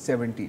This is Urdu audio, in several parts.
17।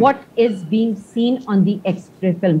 what is being seen on the X-ray film,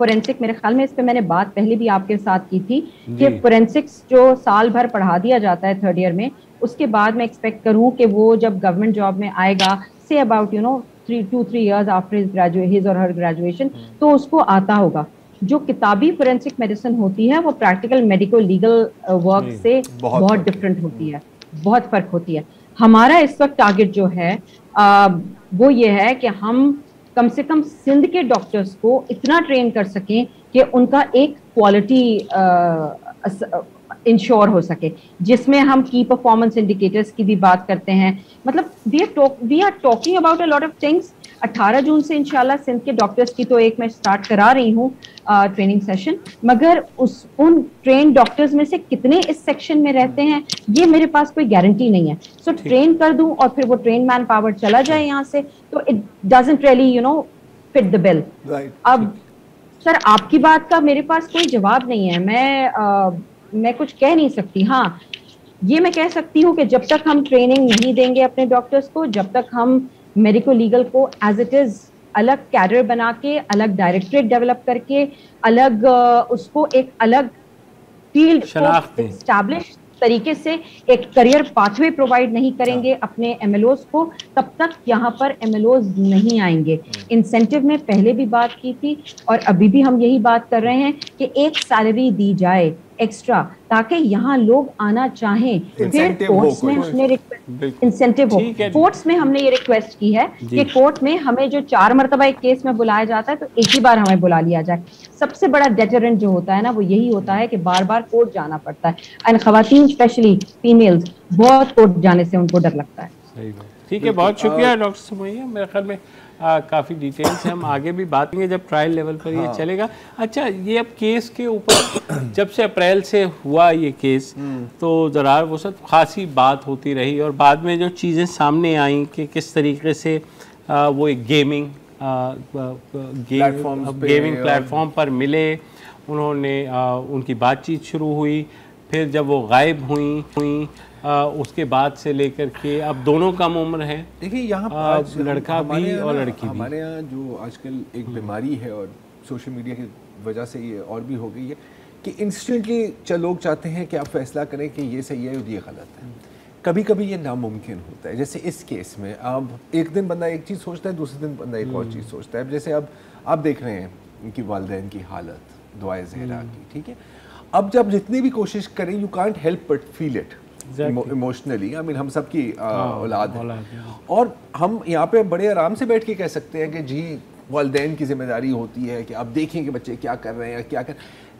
forensic, میرے خیال میں اس پہ میں نے بات پہلے بھی آپ کے ساتھ کی تھی کہ فورینسکس جو سال بھر پڑھا دیا جاتا ہے 3rd ایئر میں, اس کے بعد میں ایکسپیکٹ کروں کہ وہ جب گورنمنٹ جاب میں آئے گا سے about 2-3 years after his or her graduation, تو اس کو آتا ہوگا. جو کتابی فورینسک میڈیسن ہوتی ہے وہ پریکٹیکل میڈیکل لیگل ورک سے بہت ڈفرینٹ ہوتی ہے, بہت فرق ہوتی ہے. ہمارا اس وقت ٹارگیٹ جو ہے وہ یہ ہے کہ ہم کم سے کم سندھ کے ڈاکٹرز کو اتنا ٹرین کر سکیں کہ ان کا ایک کوالٹی انشور ہو سکے, جس میں ہم کی پرفارمنس انڈیکیٹرز کی بھی بات کرتے ہیں. مطلب we are talking about a lot of things. 18 June سے انشاءاللہ سندھ کے ڈاکٹرز کی تو ایک میں سٹارٹ کرا رہی ہوں ٹریننگ سیشن, مگر ان ٹرین ڈاکٹرز میں سے کتنے اس سیکشن میں رہتے ہیں یہ میرے پاس کوئی گارنٹی نہیں ہے. سو ٹرین کر دوں اور پھر وہ ٹرین مین پاور چلا جائے یہاں سے, تو it doesn't really fit the bill. اب سر آپ کی بات کا میرے پاس کوئی جواب نہیں ہے, میں کچھ کہہ نہیں سکتی. ہاں یہ میں کہہ سکتی ہوں کہ جب تک ہم ٹریننگ نہیں دیں گے اپنے ڈاکٹرز کو, جب تک ہم میڈیکو لیگل کو ایز اٹ از الگ کیڈر بنا کے, الگ ڈائریکٹریٹ ڈیولپ کر کے, الگ اس کو ایک الگ فیلڈ اسٹیبلش طریقے سے ایک کریئر پاتھ وے پرووائڈ نہیں کریں گے اپنے ایم ایل اوز کو, تب تک یہاں پر ایم ایل اوز نہیں آئیں گے. انسینٹیو میں پہلے بھی بات کی تھی اور ابھی بھی ہم یہی بات کر رہے ہیں کہ ایک سیلری دی جائے ایکسٹرا تاکہ یہاں لوگ آنا چاہیں. پھر کورٹس میں ہم نے انسینٹیو ہو, کورٹس میں ہم نے یہ ریکویسٹ کی ہے کہ کورٹ میں ہمیں جو 4 مرتبہ ایک کیس میں بلایا جاتا ہے تو ایک ہی بار ہمیں بلا لیا جائے. سب سے بڑا ڈیٹرنٹ جو ہوتا ہے نا وہ یہی ہوتا ہے کہ بار بار کورٹ جانا پڑتا ہے, اینڈ خواتین اسپیشلی فیمیلز بہت کورٹ جانے سے ان کو ڈر لگتا ہے. صحیح بات, ٹھیک ہے, بہت شکریہ ڈاکٹر سمیہ. میرے خیال میں کافی ڈیٹیل سے ہم آگے بھی بات کریں گے جب ٹرائل لیول پر یہ چلے گا. اچھا, یہ اب کیس کے اوپر جب سے اپریل سے ہوا یہ کیس تو ذرا وہ سب خاصی بات ہوتی رہی, اور بعد میں جو چیزیں سامنے آئیں کہ کس طریقے سے وہ ایک گیمنگ پلیٹ فارم پر ملے, انہوں نے ان کی بات چیت شروع ہوئی, پھر جب وہ غائب ہوئیں اس کے بعد سے لے کر کے اب دونوں کم عمر ہیں. دیکھیں یہاں لڑکا بھی اور لڑکی بھی. ہمارے یہاں جو آج کل ایک بیماری ہے اور سوشل میڈیا کی وجہ سے یہ اور بھی ہو گئی ہے کہ انسٹنٹلی لوگ چاہتے ہیں کہ آپ فیصلہ کریں کہ یہ صحیح ہے اور یہ غلط ہے. کبھی کبھی یہ ناممکن ہوتا ہے, جیسے اس کیس میں اب ایک دن بندہ ایک چیز سوچتا ہے, دوسرے دن بندہ ایک اور چیز سوچتا ہے. جیسے اب آپ دیکھ رہے ہیں ان کی والدین کی حالت, دعائے زہرا کی, ٹھیک ہے. اب جب جتنی بھی کوشش کریں you can't help but feel it emotionally. I mean ہم سب کی اولاد ہیں اور ہم یہاں پہ بڑے آرام سے بیٹھ کے کہہ سکتے ہیں کہ جی والدین کی ذمہ داری ہوتی ہے کہ اب دیکھیں کہ بچے کیا کر رہے ہیں, کیا کر.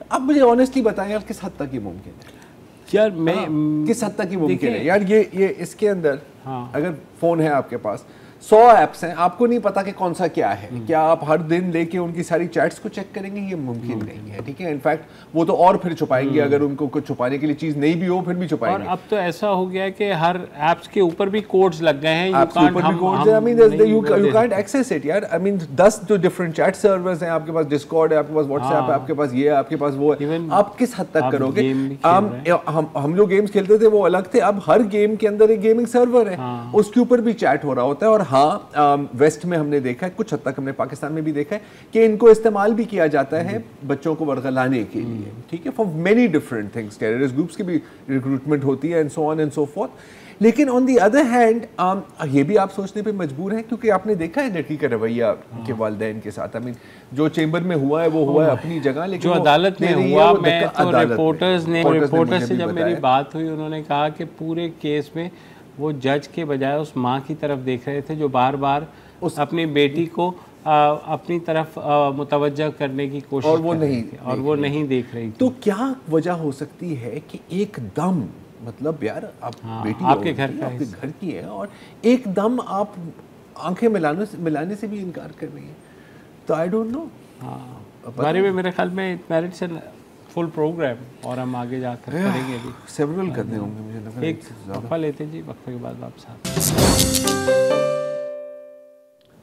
اب مجھے آنیسٹلی بتائیں یار کس حد تک یہ ممکن ہے, یار میں کس حد تک یہ ممکن ہے یار. یہ اس کے اندر اگر فون ہے آپ کے پاس 100 ایپس ہیں, آپ کو نہیں پتا کہ کون سا کیا ہے, کیا آپ ہر دن لے کے ان کی ساری چیٹس کو چیک کریں گے؟ یہ ممکن نہیں ہے, ٹھیک ہے. انفیکٹ وہ تو اور پھر چھپائیں گے, اگر ان کو کچھ چھپانے کے لیے چیز نہیں بھی ہو پھر بھی چھپائیں گے. اور اب تو ایسا ہو گیا ہے کہ ہر ایپس کے اوپر بھی کوڈز لگ گئے ہیں, یو کانٹ ایکسیس اٹ یار. آئی مین 10 جو ڈفرنٹ چیٹ سرورز ہیں آپ کے پاس, ڈسکارڈ ہے آپ کے پاس, واٹس ایپ ہے آپ کے پاس, یہ ہے آپ کے پاس, وہ ہے. آپ کس حد تک کرو گے؟ ہم جو گیمز کھیلتے تھے وہ الگ تھے, اب ہر گیم کے اندر ایک گیمنگ سرور ہے, اس کے اوپر بھی چیٹ ہو رہا ہوتا ہے. اور ہاں ویسٹ میں ہم نے دیکھا ہے, کچھ حد تک ہم نے پاکستان میں بھی دیکھا ہے کہ ان کو استعمال بھی کیا جاتا ہے بچوں کو ورغلانے کے لیے, ٹھیک ہے, for many different things. Terrorist groups کی بھی ریکروٹمنٹ ہوتی ہے and so on and so forth. لیکن آن دی ادر ہینڈ یہ بھی آپ سوچنے پہ مجبور ہیں کیونکہ آپ نے دیکھا ہے لڑکی کا رویہ کے والدین کے ساتھ. آئی مین جو چیمبر میں ہوا ہے وہ ہوا ہے اپنی جگہ, لیکن جو عدالت میں ہوا, میں تو رپورٹر سے جب میری بات ہوئی انہوں نے کہا کہ پورے کیس میں وہ جج کے بجائے اس ماں کی طرف دیکھ رہے تھے جو بار بار اپنی بیٹی کو اپنی طرف متوجہ کرنے کی کوشش اور وہ نہیں دیکھ رہی. تو کیا وجہ ہو سکتی ہے کہ ایک دم مطلب یار آپ بیٹی آپ کے گھر کی ہے اور ایک دم آپ آنکھیں ملانے سے بھی انکار کر رہی ہیں؟ تو آئی ڈونٹ نو. بارے میں میرے خیال میں میرٹ سے فل پروگرام اور ہم آگے جا کر کریں گے. ابھی سیورل کرنے ہوں گے مجھے لگا. ایک وقفہ لیتے جی, وقفے کے بعد واپس آتے.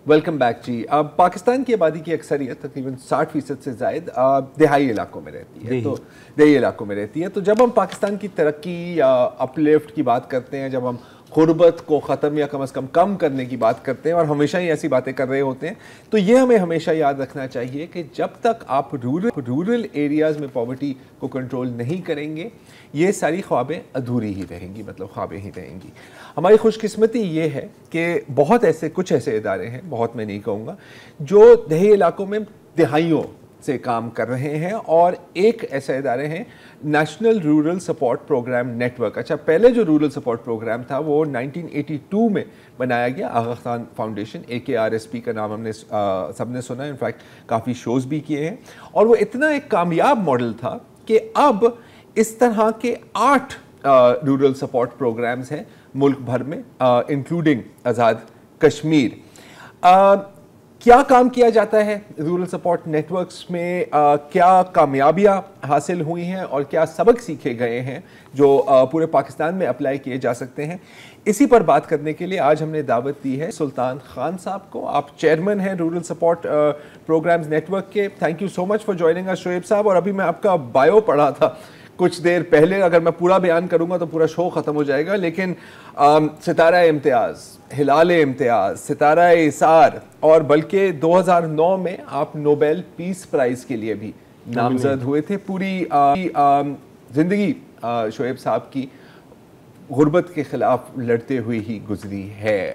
ویلکم بیک جی. اب پاکستان کی آبادی کی اکثریت تقریباً 60% سے زائد دیہی علاقوں میں رہتی ہے. تو دیہی علاقوں میں رہتی ہے. تو جب ہم پاکستان کی ترقی یا اپ لفٹ کی بات کرتے ہیں, جب ہم غربت کو ختم یا کم از کم کرنے کی بات کرتے ہیں اور ہمیشہ ہی ایسی باتیں کر رہے ہوتے ہیں. تو یہ ہمیں ہمیشہ یاد رکھنا چاہیے کہ جب تک آپ رورل ایریاز میں پاورٹی کو کنٹرول نہیں کریں گے یہ ساری خوابیں ادھوری ہی رہیں گی, مطلب خوابیں ہی رہیں گی. ہماری خوش قسمتی یہ ہے کہ بہت کچھ ایسے ادارے ہیں, بہت میں نہیں کہوں گا, جو دیہی علاقوں میں دہائیوں سے کام کر رہے ہیں, اور ایک ایسے ادارے ہیں national rural support programme network. اچھا, پہلے جو رورل سپورٹ پروگرام تھا وہ 1982 میں بنایا گیا, آغا خان فاؤنڈیشن, AKRSP کا نام ہم نے سب نے سنا ہے, انفیکٹ کافی شوز بھی کیے ہیں, اور وہ اتنا ایک کامیاب ماڈل تھا کہ اب اس طرح کے 8 رورل سپورٹ پروگرامز ہیں ملک بھر میں, انکلوڈنگ آزاد کشمیر. کیا کام کیا جاتا ہے رورل سپورٹ نیٹ ورکس میں, کیا کامیابیاں حاصل ہوئی ہیں اور کیا سبق سیکھے گئے ہیں جو پورے پاکستان میں اپلائی کیے جا سکتے ہیں, اسی پر بات کرنے کے لیے آج ہم نے دعوت دی ہے سلطان خان صاحب کو. آپ چیئرمین ہیں rural support programmes network کے. Thank you so much for joining اس شعیب صاحب. اور ابھی میں آپ کا بایو پڑھا تھا کچھ دیر پہلے, اگر میں پورا بیان کروں گا تو پورا شو ختم ہو جائے گا, لیکن ستارہ امتیاز, ہلال امتیاز, ستارہ ایثار, اور بلکہ 2009 میں آپ نوبیل پیس پرائز کے لیے بھی نامزد ہوئے تھے. پوری زندگی شعیب صاحب کی غربت کے خلاف لڑتے ہوئے ہی گزری ہے.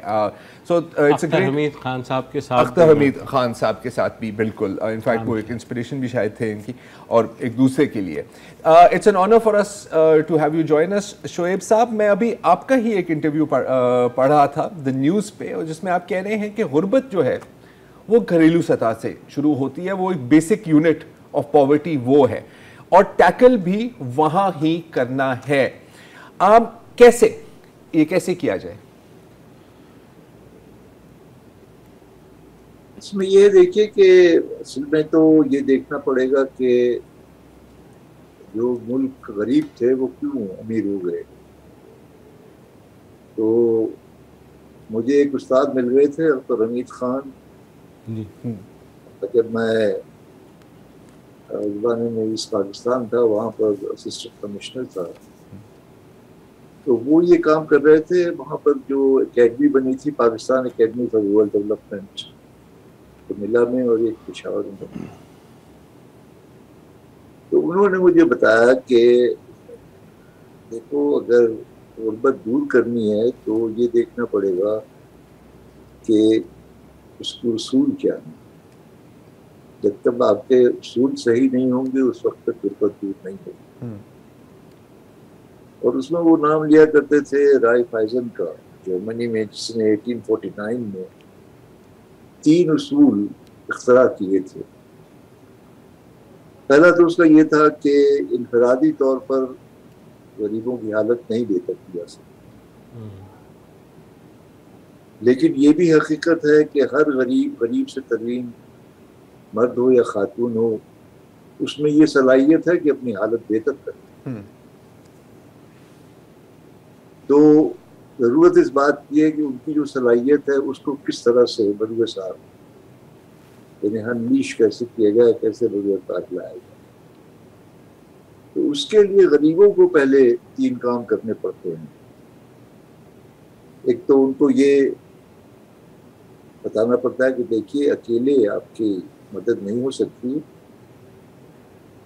سو اختر حمید خان صاحب کے ساتھ, اختر حمید خان صاحب کے ساتھ بھی بالکل, انفیکٹ وہ ایک انسپریشن بھی شاید تھے ان کی اور ایک دوسرے کے لیے. It's an honour for us to have you join us. Shoaib صاحب, میں ابھی آپ کا ہی ایک انٹرویو پڑھ رہا تھا دا نیوز پہ, اور جس میں آپ کہہ رہے ہیں کہ غربت جو ہے وہ گھریلو سطح سے شروع ہوتی ہے, وہ ایک بیسک یونٹ آف پاورٹی وہ ہے, اور ٹیکل بھی وہاں ہی کرنا ہے. کیسے, یہ کیسے کیا جائے؟ اس میں یہ دیکھیے کہ اصل میں تو یہ دیکھنا پڑے گا کہ جو ملک غریب تھے وہ کیوں امیر ہو گئے. تو مجھے ایک استاد مل گئے تھے اختر حمید خان, جب میں زبان میں ایسٹ پاکستان تھا, وہاں پر اسسٹنٹ کمشنر تھا, تو وہ یہ کام کر رہے تھے. وہاں پر جو اکیڈمی بنی تھی, Pakistan academy for rural development, تو ملا میں اور ایک پشاور میں بنی. تو انہوں نے مجھے بتایا کہ دیکھو, اگر غربت دور کرنی ہے تو یہ دیکھنا پڑے گا کہ اس کے اصول کیا ہیں. جب تک آپ کے اصول صحیح نہیں ہوں گے اس وقت تک غربت دور نہیں ہوگی. اور اس میں وہ نام لیا کرتے تھے رائے فائزن کا, جرمنی میں, جس نے 1849 میں 3 اصول اختراع کیے تھے. پہلا تو اس کا یہ تھا کہ انفرادی طور پر غریبوں کی حالت نہیں بہتر کی جا سکتی, لیکن یہ بھی حقیقت ہے کہ ہر غریب سے ترین مرد ہو یا خاتون ہو, اس میں یہ صلاحیت ہے کہ اپنی حالت بہتر کرے. تو ضرورت اس بات کی ہے کہ ان کی جو صلاحیت ہے اس کو کس طرح سے بروئے صاحب یعنی انلیش کیسے کیا جائے, کیسے بروئے کار لایا جائے. تو اس کے لیے غریبوں کو پہلے 3 کام کرنے پڑتے ہیں. ایک تو ان کو یہ بتانا پڑتا ہے کہ دیکھیے اکیلے آپ کی مدد نہیں ہو سکتی,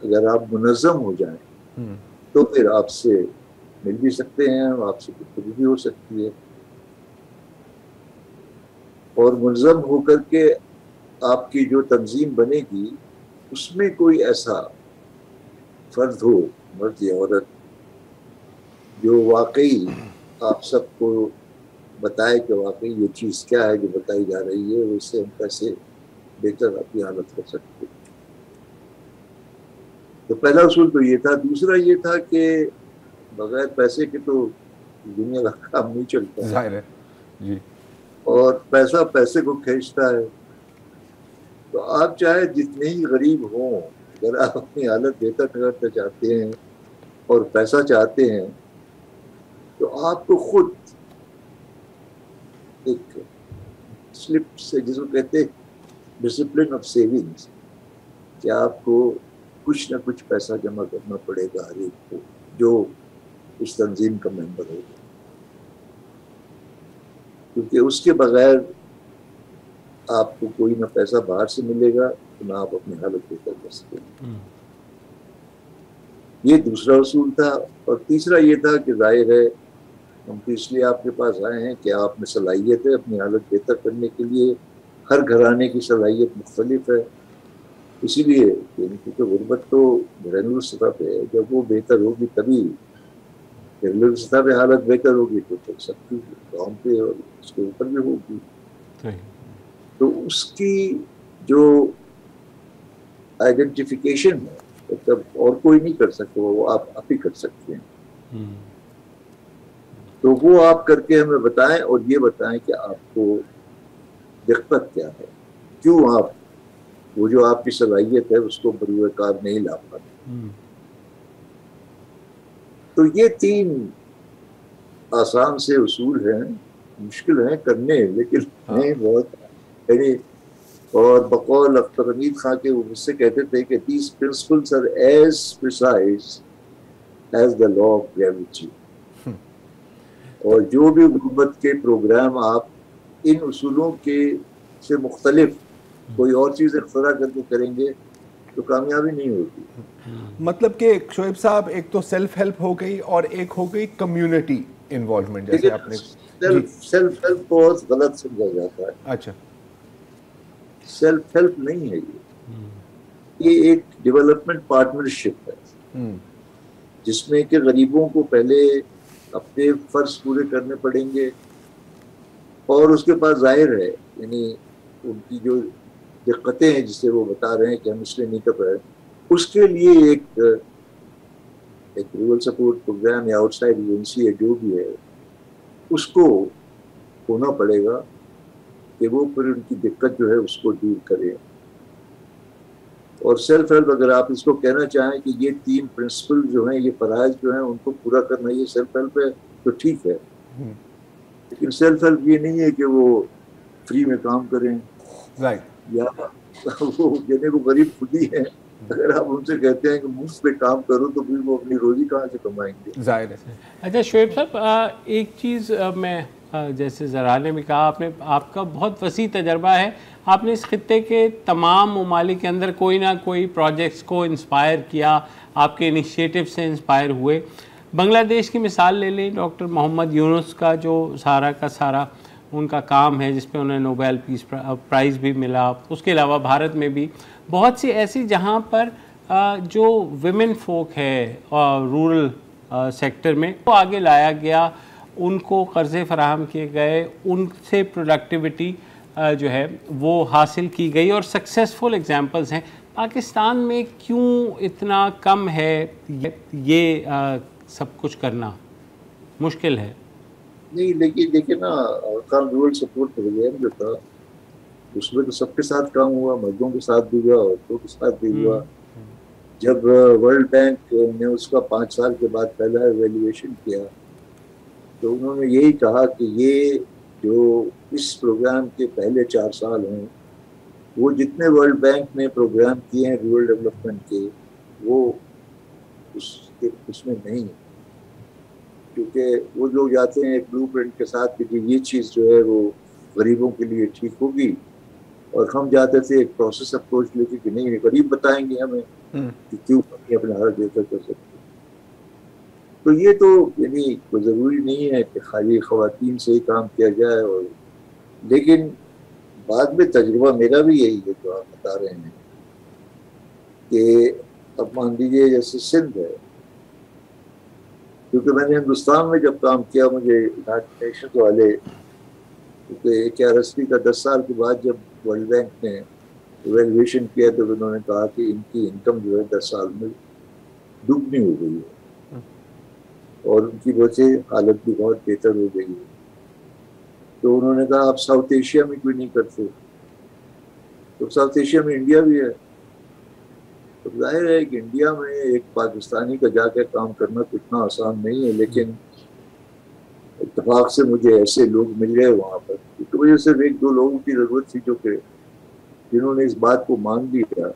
اگر آپ منظم ہو جائیں تو پھر آپ سے مل بھی سکتے ہیں, آپ سے گفتگو بھی ہو سکتی ہے. اور منظم ہو کر کے آپ کی جو تنظیم بنے گی اس میں کوئی ایسا فرد ہو, مرد یا عورت, جو واقعی آپ سب کو بتائے کہ واقعی یہ چیز کیا ہے جو بتائی جا رہی ہے, اس سے ہم کیسے بہتر اپنی حالت کر سکتے ہیں. تو پہلا اصول تو یہ تھا. دوسرا یہ تھا کہ بغیر پیسے کے تو دنیا کا کام نہیں چلتا, ظاہر ہے جی, اور پیسہ پیسے کو کھینچتا ہے. تو آپ چاہے جتنے ہی غریب ہوں, اگر آپ اپنی حالت بہتر کرنا چاہتے ہیں اور پیسہ چاہتے ہیں, تو آپ کو خود ایک سلپ سے, جس کو کہتے ہیں ڈسپلن آف سیونگز, کہ آپ کو کچھ نہ کچھ پیسہ جمع کرنا پڑے گا ہر ایک کو جو اس تنظیم کا ممبر ہوگا. کیونکہ اس کے بغیر آپ کو کوئی نہ پیسہ باہر سے ملے گا نہ آپ اپنی حالت بہتر کر سکیں گے. یہ دوسرا اصول تھا. اور تیسرا یہ تھا کہ ظاہر ہے ہم تو اس لیے آپ کے پاس آئے ہیں کہ آپ میں صلاحیت ہے اپنی حالت بہتر کرنے کے لیے. ہر گھرانے کی صلاحیت مختلف ہے. اسی لیے کیونکہ غربت تو گھریلو سطح پہ ہے. جب وہ بہتر ہوگی تبھی گھریلو سطح پہ حالت بہتر ہوگی تو پھر سب کی گاؤں پہ اور اس کے اوپر بھی ہوگی. تو اس کی جو آئیڈینٹیفیکیشن ہے مطلب اور کوئی نہیں کر سکتا, وہ آپ ہی کر سکتے ہیں. تو وہ آپ کر کے ہمیں بتائیں اور یہ بتائیں کہ آپ کو دقت کیا ہے, کیوں آپ وہ جو آپ کی صلاحیت ہے اس کو بروئے کار نہیں لا پاتے. تو یہ 3 آسان سے اصول ہیں, مشکل ہیں کرنے لیکن ہیں بہت. یعنی اور بقول اختر حمید خان کے وہ مجھ سے کہتے تھے کہ these principles are as precise as the law of gravity. اور جو بھی غربت کے پروگرام آپ ان اصولوں کے سے مختلف کوئی اور چیز اختراع کر کے کریں گے تو کامیابی نہیں ہوگی. مطلب کہ شعیب صاحب ایک تو سیلف ہیلپ ہو گئی اور ایک ہو گئی کمیونٹی انوالومنٹ, جیسے آپ نے سیلف ہیلپ بہت غلط سمجھا جاتا ہے. اچھا, سیلف ہیلپ نہیں ہے یہ ایک ڈیولپمنٹ پارٹنرشپ ہے جس میں کہ غریبوں کو پہلے اپنے فرض پورے کرنے پڑیں گے اور اس کے پاس ظاہر ہے یعنی ان کی جو دقتیں ہیں جسے وہ بتا رہے ہیں کہ ہم اس لیے نہیں کر رہے, اس کے لیے ایک رورل سپورٹ پروگرام یا آؤٹ سائڈ ایجنسی ہے جو بھی ہے اس کو ہونا پڑے گا کہ وہ پھر ان کی دقت جو ہے اس کو دور کرے. اور سیلف ہیلپ اگر آپ اس کو کہنا چاہیں کہ یہ 3 پرنسپل جو ہیں یہ فرائض جو ہیں ان کو پورا کرنا یہ سیلف ہیلپ ہے تو ٹھیک ہے. لیکن سیلف ہیلپ یہ نہیں ہے کہ وہ فری میں کام کریں یا وہ یعنی وہ غریب خود ہی ہیں. اگر آپ ان سے کہتے ہیں کہ مفت پہ کام کرو تو پھر وہ اپنی روزی کہاں سے کمائیں گے؟ ظاہر ہے. اچھا شعیب صاحب, ایک چیز میں جیسے ذرا نے بھی کہا, آپ کا بہت وسیع تجربہ ہے. آپ نے اس خطے کے تمام ممالک کے اندر کوئی نہ کوئی پروجیکٹس کو انسپائر کیا, آپ کے انیشیٹو سے انسپائر ہوئے. بنگلہ دیش کی مثال لے لیں, ڈاکٹر محمد یونس کا جو سارا کا سارا ان کا کام ہے جس پہ انہیں نوبیل پیس پرائز بھی ملا. اس کے علاوہ بھارت میں بھی بہت سی ایسی جہاں پر جو ویمن فوک ہے رورل سیکٹر میں وہ آگے لایا گیا, ان کو قرضے فراہم کیے گئے, ان سے پروڈکٹیوٹی جو ہے وہ حاصل کی گئی اور سکسیسفل ایگزامپلز ہیں. پاکستان میں کیوں اتنا کم ہے یہ سب کچھ کرنا مشکل ہے؟ نہیں لیکن دیکھیں نا کام رورل سپورٹ پروگرام جو تھا اس میں تو سب کے ساتھ کام ہوا, مردوں کے ساتھ بھی ہوا, عورتوں کے ساتھ بھی ہوا. جب ورلڈ بینک نے اس کا 5 سال کے بعد پہلا ایویلیویشن کیا تو انہوں نے یہی کہا کہ یہ جو اس پروگرام کے پہلے 4 سال ہیں وہ جتنے ورلڈ بینک نے پروگرام کیے ہیں رورل ڈیولپمنٹ کے وہ اس میں نہیں, کیونکہ وہ لوگ جاتے ہیں ایک بلو پرنٹ کے ساتھ کہ یہ چیز جو ہے وہ غریبوں کے لیے ٹھیک ہوگی, اور ہم جاتے تھے ایک پروسیس اپروچ لے کے کہ نہیں غریب بتائیں گے ہمیں کہ کیوں اپنا حالت بہتر کر سکتے. تو یہ تو یعنی کوئی ضروری نہیں ہے کہ خالی خواتین سے ہی کام کیا جائے, اور لیکن بعد میں تجربہ میرا بھی یہی ہے جو آپ بتا رہے ہیں کہ اب مان لیجیے جیسے سندھ ہے, کیونکہ میں نے ہندوستان میں جب کام کیا مجھے یونائیٹڈ نیشنز والے کیونکہ KRSP کا 10 سال کے بعد جب ورلڈ بینک نے ایویلویشن کیا تو انہوں نے کہا کہ ان کی انکم جو ہے 10 سال میں دگنی ہو گئی ہے اور ان کی وجہ سے حالت بھی بہت بہتر ہو گئی ہے. تو انہوں نے کہا آپ ساؤتھ ایشیا میں کوئی نہیں کرتے, تو ساؤتھ ایشیا میں انڈیا بھی ہے. تو ظاہر ہے کہ انڈیا میں ایک پاکستانی کا جا کے کام کرنا تو اتنا آسان نہیں ہے, لیکن اتفاق سے مجھے ایسے لوگ مل گئے وہاں پر, اس کی وجہ سے 1-2 لوگوں کی ضرورت تھی جو کہ جنہوں نے اس بات کو مان لیا.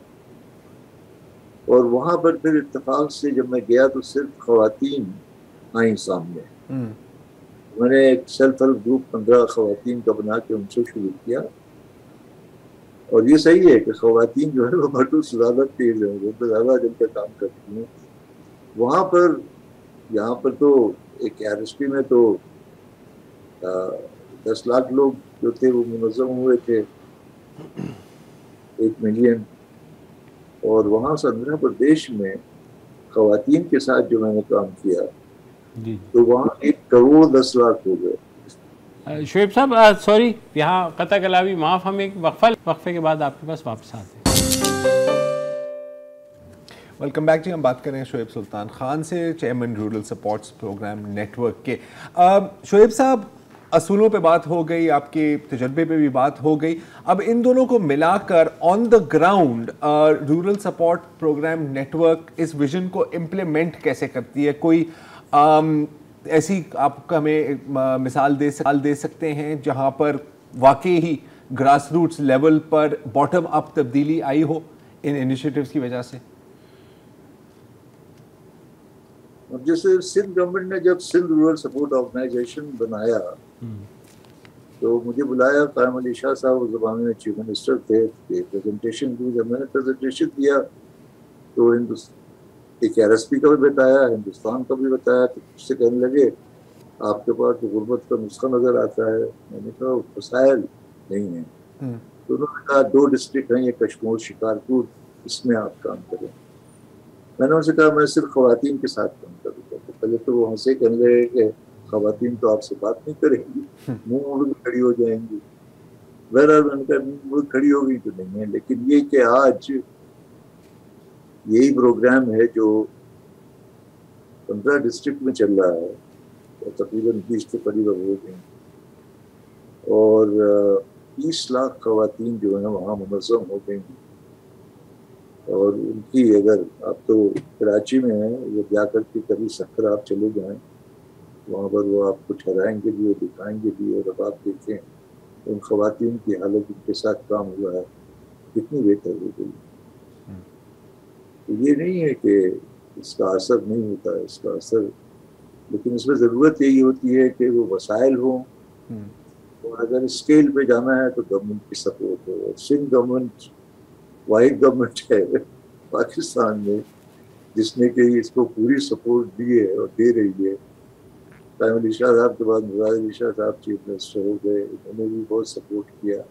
اور وہاں پر پھر اتفاق سے جب میں گیا تو صرف خواتین آئیں سامنے, میں نے ایک سیلف ہیلپ گروپ 15 خواتین کا بنا کے ان سے شروع کیا. اور یہ صحیح ہے کہ خواتین جو ہے وہ مردوں سے زیادہ تیز ہیں, وہ زیادہ جن کا کام کرتی ہیں. وہاں پر یہاں پر تو ایک RSP میں تو 10 لاکھ لوگ جو تھے وہ منظم ہوئے تھے, 1 ملین. اور وہاں سے آندھرا پردیش میں خواتین کے ساتھ جو میں نے کام کیا تو وہاں 1 کروڑ 10 لاکھ ہو گئے. شعیب صاحب سوری, یہاں قطع کلامی معاف, ہم ایک وقفے کے بعد آپ کے پاس واپس آتے ہیں. Welcome back ji. ہم بات کریں شعیب سلطان خان سے, chairman rural supports programme network کے. شعیب صاحب, اصولوں پہ بات ہو گئی, آپ کے تجربے پہ بھی بات ہو گئی. اب ان دونوں کو ملا کر on the ground rural support programme network اس ویژن کو امپلیمنٹ کیسے کرتی ہے؟ کوئی ایسی آپ ہمیں مثال دے سکتے ہیں جہاں پر واقعی ہی گراس روٹس لیول پر باٹم اپ تبدیلی آئی ہو ان انیشیٹیوز کی وجہ سے؟ جیسے سندھ گورنمنٹ نے جب سندھ رورل سپورٹ آرگنائزیشن بنایا تو مجھے بلایا, قائم علی شاہ صاحب اس زمانے میں چیف منسٹر تھے, پریزنٹیشن دی. جب میں نے پریزنٹیشن دیا تو ایک RSP کا بھی بتایا, ہندوستان کا بھی بتایا, تو اس سے کہنے لگے آپ کے پاس تو غربت کا نسخہ نظر آتا ہے. میں نے کہا وسائل نہیں ہیں. تو انہوں نے کہا 2 ڈسٹرکٹ ہیں, یہ کشمور شکارپور, اس میں آپ کام کریں. میں نے ان سے کہا میں صرف خواتین کے ساتھ کام کروں گا. تو پہلے تو وہ ہنسے, کہنے لگے کہ خواتین تو آپ سے بات نہیں کریں گی, منہ موڑ کے کھڑی ہو جائیں گی. بہرحال میں نے کہا منہ موڑ کھڑی ہو گئی تو نہیں ہے, لیکن یہ کہ آج یہی پروگرام ہے جو 15 ڈسٹرکٹ میں چل رہا ہے, اور تقریباً 20 کے قریب ہو گئے, اور 30 لاکھ خواتین جو ہیں وہاں منظم ہو گئی. اور ان کی اگر آپ تو کراچی میں ہیں, وہ جا کر کے کبھی سکر آپ چلے جائیں, وہاں پر وہ آپ کو ٹھہرائیں گے بھی, وہ دکھائیں گے بھی. اور اب آپ دیکھیں ان خواتین کی حالت ان کے ساتھ کام ہوا ہے کتنی بہتر ہو گئی. یہ نہیں ہے کہ اس کا اثر نہیں ہوتا ہے, اس کا اثر, لیکن اس میں ضرورت یہی ہوتی ہے کہ وہ وسائل ہوں, اور اگر اسکیل پہ جانا ہے تو گورنمنٹ کی سپورٹ ہو. اور سندھ گورنمنٹ واحد گورنمنٹ ہے پاکستان میں جس نے کہ اس کو پوری سپورٹ دی ہے اور دے رہی ہے. قائم علی شاہ صاحب کے بعد مراد علی شاہ صاحب چیف منسٹر ہو گئے, انہوں نے بھی بہت سپورٹ کیا.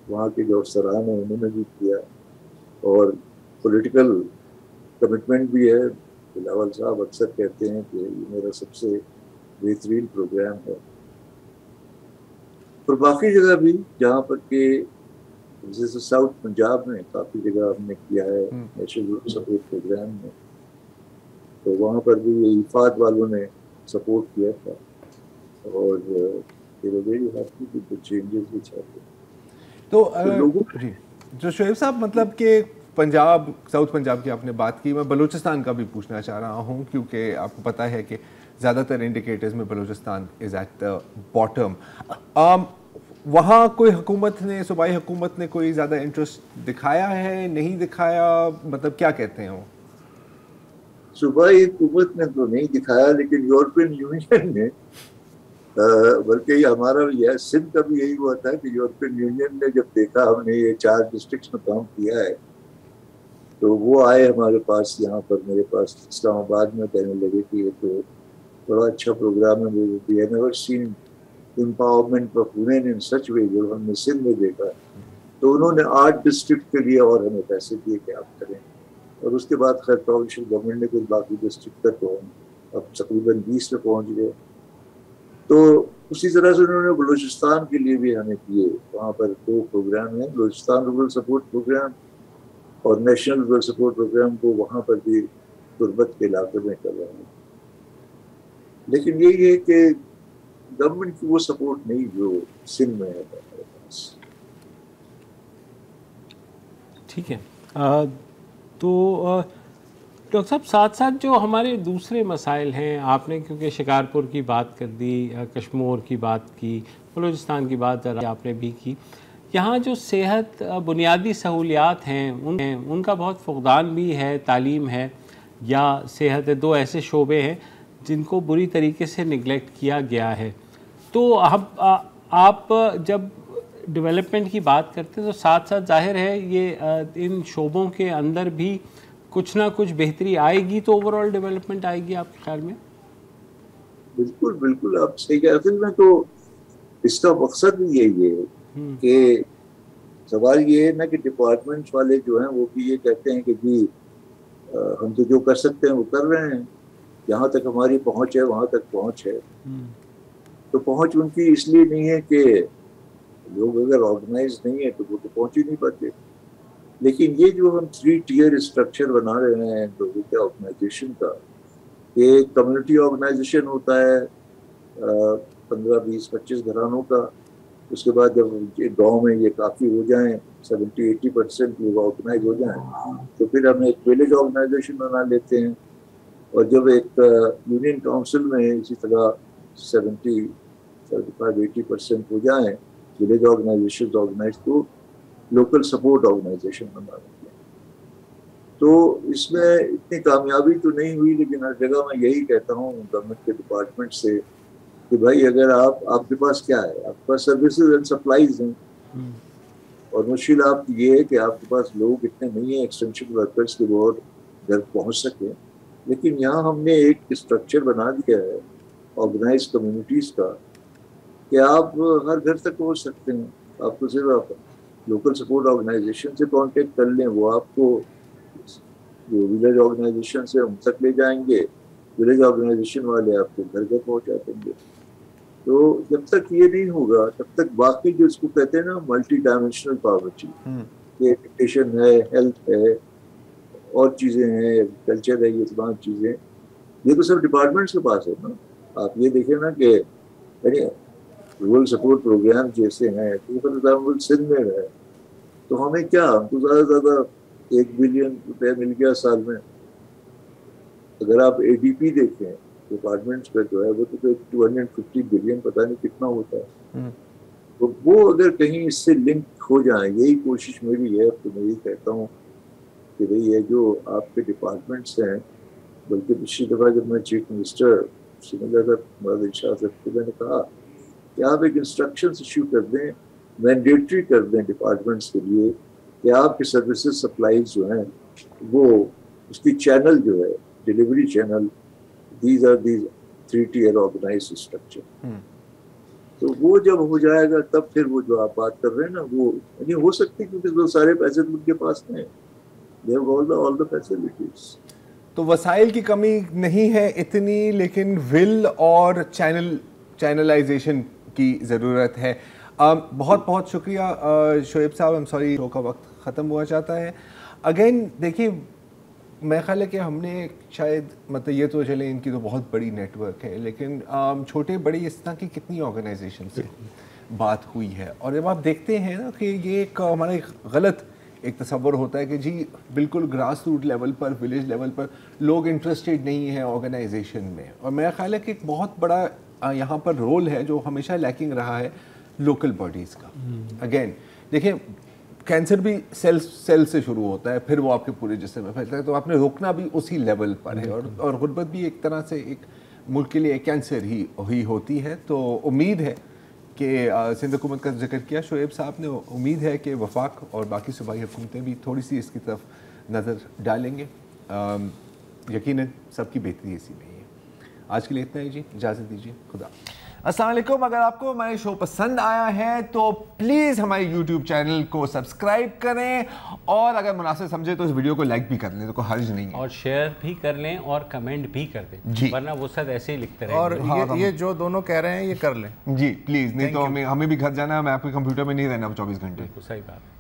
وہاں کے جو افسران ہیں انہوں نے بھی کیا, اور پولیٹیکل کمٹمنٹ بھی ہے. بلاول صاحب اکثر کہتے ہیں کہ یہ میرا سب سے بہترین پروگرام ہے. اور باقی جگہ بھی جہاں پر کہ جیسے ساؤتھ پنجاب میں کافی جگہ ہم نے کیا ہے نیشنل رورل سپورٹ پروگرام میں, تو وہاں پر بھی یہ افاد والوں نے سپورٹ کیا تھا, اور تو جو شعیب صاحب مطلب کہ پنجاب, ساؤتھ پنجاب کی آپ نے بات کی, میں بلوچستان کا بھی پوچھنا چاہ رہا ہوں, کیونکہ آپ کو پتہ ہے کہ زیادہ تر انڈیکیٹرز میں بلوچستان از ایٹ دا باٹم. وہاں کوئی حکومت نے, صوبائی حکومت نے کوئی زیادہ انٹرسٹ دکھایا ہے, نہیں دکھایا, مطلب کیا کہتے ہیں وہ؟ صوبائی حکومت نے تو نہیں دکھایا, لیکن یورپین یونین نے, بلکہ یہ ہمارا یہ سندھ کا بھی یہی ہوا تھا کہ یورپین یونین نے جب دیکھا ہم نے یہ 4 ڈسٹرکٹس میں کام کیا ہے تو وہ آئے ہمارے پاس, یہاں پر میرے پاس اسلام آباد میں, کہنے لگے کہ یہ تو بڑا اچھا پروگرام ہے. We have never seen empowerment of women in such way. جب ہم نے سندھ میں دیکھا تو انہوں نے 8 ڈسٹرکٹ کے لیے اور ہمیں پیسے دیے کہ آپ کریں, اور اس کے بعد خیر پروونشل گورنمنٹ نے کچھ باقی ڈسٹرکٹ تک تو اب تقریباً 20 میں پہنچ گئے. تو اسی طرح سے انہوں نے بلوچستان کے لیے بھی ہمیں کیے. وہاں پر 2 پروگرام ہیں, بلوچستان رورل سپورٹ پروگرام اور نیشنل رورل سپورٹ پروگرام کو وہاں پر بھی غربت کے علاقے میں کر رہے ہیں. لیکن یہی ہے کہ گورنمنٹ کی وہ سپورٹ نہیں جو سندھ میں ہے ہمارے پاس. ٹھیک ہے, تو ڈاکٹر صاحب ساتھ ساتھ جو ہمارے دوسرے مسائل ہیں, آپ نے کیونکہ شکارپور کی بات کر دی, کشمور کی بات کی, بلوچستان کی بات ذرا آپ نے بھی کی, یہاں جو صحت بنیادی سہولیات ہیں ان کا بہت فقدان بھی ہے. تعلیم ہے یا صحت ہے, 2 ایسے شعبے ہیں جن کو بری طریقے سے نگلیکٹ کیا گیا ہے. تو آپ جب ڈیولپمنٹ کی بات کرتے ہیں تو ساتھ ساتھ ظاہر ہے یہ ان شعبوں کے اندر بھی کچھ نہ کچھ بہتری آئے گی تو اوور آل ڈیولپمنٹ آئے گی آپ کے خیال میں؟ بالکل بالکل آپ صحیح کہہ رہے ہیں. میں تو اس کا مقصد بھی یہی ہے کہ سوال یہ ہے نا کہ ڈپارٹمنٹس والے جو ہیں وہ بھی یہ کہتے ہیں کہ جی ہم تو جو کر سکتے ہیں وہ کر رہے ہیں, جہاں تک ہماری پہنچ ہے وہاں تک پہنچ ہے. تو پہنچ ان کی اس لیے نہیں ہے کہ لوگ اگر آرگنائز نہیں ہے تو وہ تو پہنچ ہی نہیں پاتے. لیکن یہ جو ہم 3 ٹیئر اسٹرکچر بنا رہے ہیں لوگوں کے آرگنائزیشن کا, کہ کمیونٹی آرگنائزیشن ہوتا ہے 15, 20, 25 گھرانوں کا. اس کے بعد جب گاؤں میں یہ کافی ہو جائیں 70-80% لوگ آرگنائز ہو جائیں تو پھر ہم ایک ولیج آرگنائزیشن بنا لیتے ہیں. اور جب ایک یونین کاؤنسل میں اسی طرح 70-75-80% ہو جائیں ولیج آرگنائزیشن آرگنائز تو لوکل سپورٹ آرگنائزیشن بنا لیتے ہیں. تو اس میں اتنی کامیابی تو نہیں ہوئی, لیکن ہر جگہ میں یہی کہتا ہوں گورنمنٹ کے ڈپارٹمنٹ سے کہ بھائی اگر آپ کے پاس کیا ہے, آپ کے پاس سروسز اینڈ سپلائیز ہیں, اور مشکل آپ یہ ہے کہ آپ کے پاس لوگ اتنے نہیں ہیں ایکسٹینشن ورکرز کے بہت گھر پہنچ سکیں. لیکن یہاں ہم نے ایک اسٹرکچر بنا دیا ہے آرگنائز کمیونٹیز کا کہ آپ ہر گھر تک پہنچ سکتے ہیں. آپ کو صرف لوکل سپورٹ آرگنائزیشن سے کانٹیکٹ کر لیں, وہ آپ کو جو ولیج آرگنائزیشن سے ہم تک لے جائیں گے, ولیج آرگنائزیشن والے آپ کو گھر گھر پہنچا دیں گے. تو جب تک یہ نہیں ہوگا تب تک باقی جو اس کو کہتے ہیں نا ملٹی ڈائمینشنل پاورٹی, ایجوکیشن ہے, ہیلتھ ہے, اور چیزیں ہیں, کلچر ہے, یہ تمام چیزیں یہ تو سب ڈپارٹمنٹس کے پاس ہے نا. آپ یہ دیکھیں نا کہ رورل سپورٹ پروگرام جیسے ہیں, فار ایگزامپل سندھ میں ہے تو ہمیں کیا, ہم کو زیادہ سے زیادہ 1 بلین روپے مل گیا سال میں. اگر آپ ADP دیکھیں ڈپارٹمنٹس پہ جو ہے وہ تو 250 بلین پتہ نہیں کتنا ہوتا ہے. تو وہ اگر کہیں اس سے لنک ہو جائیں, یہی کوشش میری ہے. تو میں یہی کہتا ہوں کہ بھئی یہ جو آپ کے ڈپارٹمنٹس ہیں, بلکہ پچھلی دفعہ جب میں چیف منسٹر سے ملا تھا مراد شاہ صاحب کو, میں نے کہا کہ آپ ایک انسٹرکشنز ایشو کر دیں, مینڈیٹری کر دیں ڈپارٹمنٹس کے لیے کہ آپ کے سروسز سپلائیز جو ہیں وہ اس کی چینل جو ہے delivery channel, these are 3 tier organized structure. تو وہ جب ہو جائے گا تب پھر وہ جو آپ بات کر رہے ہیں نا وہ یعنی ہو سکتی, کیونکہ وہ سارے پیسے تو ان کے پاس ہیں, they have all the facilities. تو وسائل کی کمی نہیں ہے اتنی, لیکن ول اور چینلائزیشن کی ضرورت ہے. بہت بہت شکریہ شعیب صاحب. ہم سوری شو کا وقت ختم ہوا چاہتا ہے. اگین دیکھیے میں خیال ہے کہ ہم نے شاید مطلب یہ تو چلے ان کی تو بہت بڑی نیٹ ورک ہے, لیکن چھوٹے بڑی اس طرح کی کتنی آرگنائزیشن سے بات ہوئی ہے. اور جب آپ دیکھتے ہیں نا کہ یہ ایک ہمارا ایک غلط ایک تصور ہوتا ہے کہ جی بالکل گراس روٹ لیول پر, ولیج لیول پر لوگ انٹرسٹیڈ نہیں ہیں آرگنائزیشن میں. اور میرا خیال ہے کہ ایک بہت بڑا یہاں پر رول ہے جو ہمیشہ لیکنگ رہا ہے لوکل باڈیز کا. اگین دیکھیں کینسر بھی سیل سے شروع ہوتا ہے, پھر وہ آپ کے پورے جسم میں پھیلتا ہے, تو آپ نے روکنا بھی اسی لیول پر ہے. اور غربت بھی ایک طرح سے ایک ملک کے لیے کینسر ہی ہوتی ہے. تو امید ہے کہ سندھ حکومت کا ذکر کیا شعیب صاحب نے, امید ہے کہ وفاق اور باقی صوبائی حکومتیں بھی تھوڑی سی اس کی طرف نظر ڈالیں گے. یقیناً سب کی بہتری اسی میں ہی ہے. آج کے لیے اتنا ہی جی, اجازت دیجیے, خدا. السلام علیکم. اگر آپ کو ہمارے شو پسند آیا ہے تو پلیز ہمارے یوٹیوب چینل کو سبسکرائب کریں, اور اگر مناسب سمجھے تو اس ویڈیو کو لائک بھی کر لیں, تو کوئی حرج نہیں ہے, اور شیئر بھی کر لیں اور کمنٹ بھی کر دیں جی, ورنہ وہ سب ایسے ہی لکھتے رہیں. اور یہ جو دونوں کہہ رہے ہیں یہ کر لیں جی پلیز, نہیں تو ہمیں بھی گھر جانا ہے, ہمیں آپ کے کمپیوٹر میں نہیں رہنا 24 گھنٹے. صحیح بات.